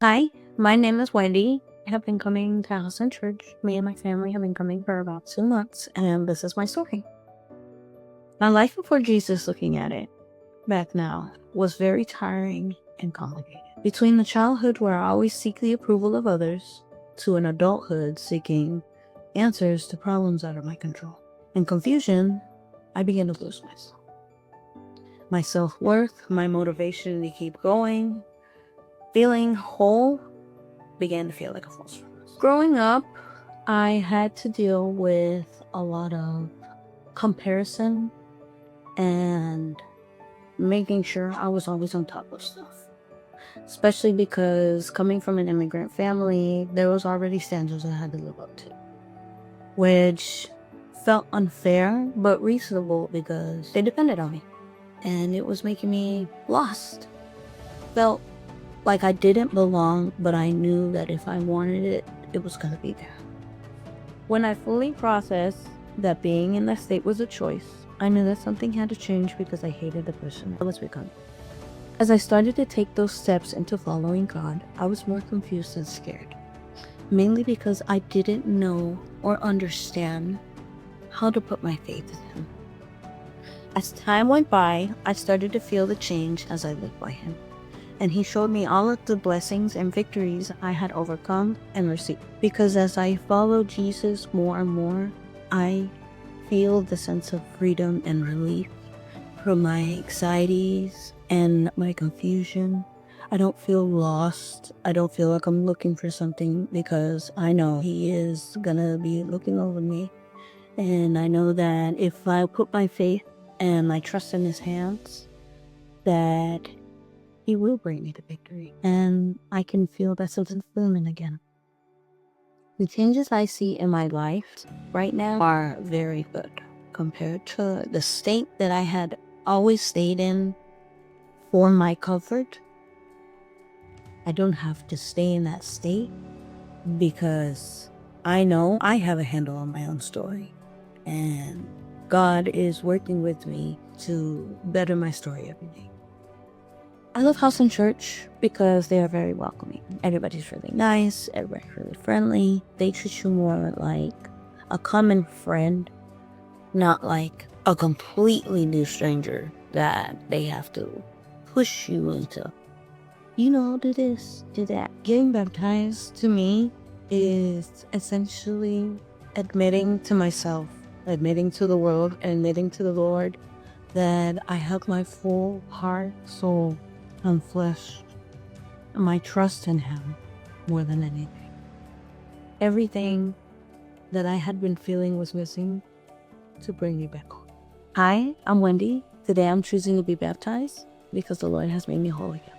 Hi, my name is Wendy. I have been coming to House and Church. Me and my family have been coming for about 2 months, and this is my story. My life before Jesus, looking at it back now, was very tiring and complicated. Between the childhood where I always seek the approval of others, to an adulthood seeking answers to problems out of my control. In confusion, I began to lose myself. My self-worth, my motivation to keep going, feeling whole, began to feel like a false promise. Growing up, I had to deal with a lot of comparison and making sure I was always on top of stuff. Especially because coming from an immigrant family, there was already standards I had to live up to, which felt unfair but reasonable because they depended on me. And it was making me lost. Felt like I didn't belong, but I knew that if I wanted it, it was going to be there. When I fully processed that being in that state was a choice, I knew that something had to change because I hated the person I was becoming. As I started to take those steps into following God, I was more confused and scared, mainly because I didn't know or understand how to put my faith in Him. As time went by, I started to feel the change as I lived by Him. And He showed me all of the blessings and victories I had overcome and received. Because as I follow Jesus more and more, I feel the sense of freedom and relief from my anxieties and my confusion. I don't feel lost. I don't feel like I'm looking for something because I know He is gonna be looking over me. And I know that if I put my faith and my trust in His hands, that He will bring me to victory, and I can feel that sense of fulfillment again. The changes I see in my life right now are very good compared to the state that I had always stayed in for my comfort. I don't have to stay in that state because I know I have a handle on my own story, and God is working with me to better my story every day. I love House and Church because they are very welcoming. Everybody's really nice, everybody's really friendly. They treat you more like a common friend, not like a completely new stranger that they have to push you into, do this, do that. Getting baptized to me is essentially admitting to myself, admitting to the world, and admitting to the Lord that I have my full heart, soul, and flesh, my trust in Him more than anything. Everything that I had been feeling was missing to bring me back home. Hi, I'm Wendy. Today I'm choosing to be baptized because the Lord has made me whole again.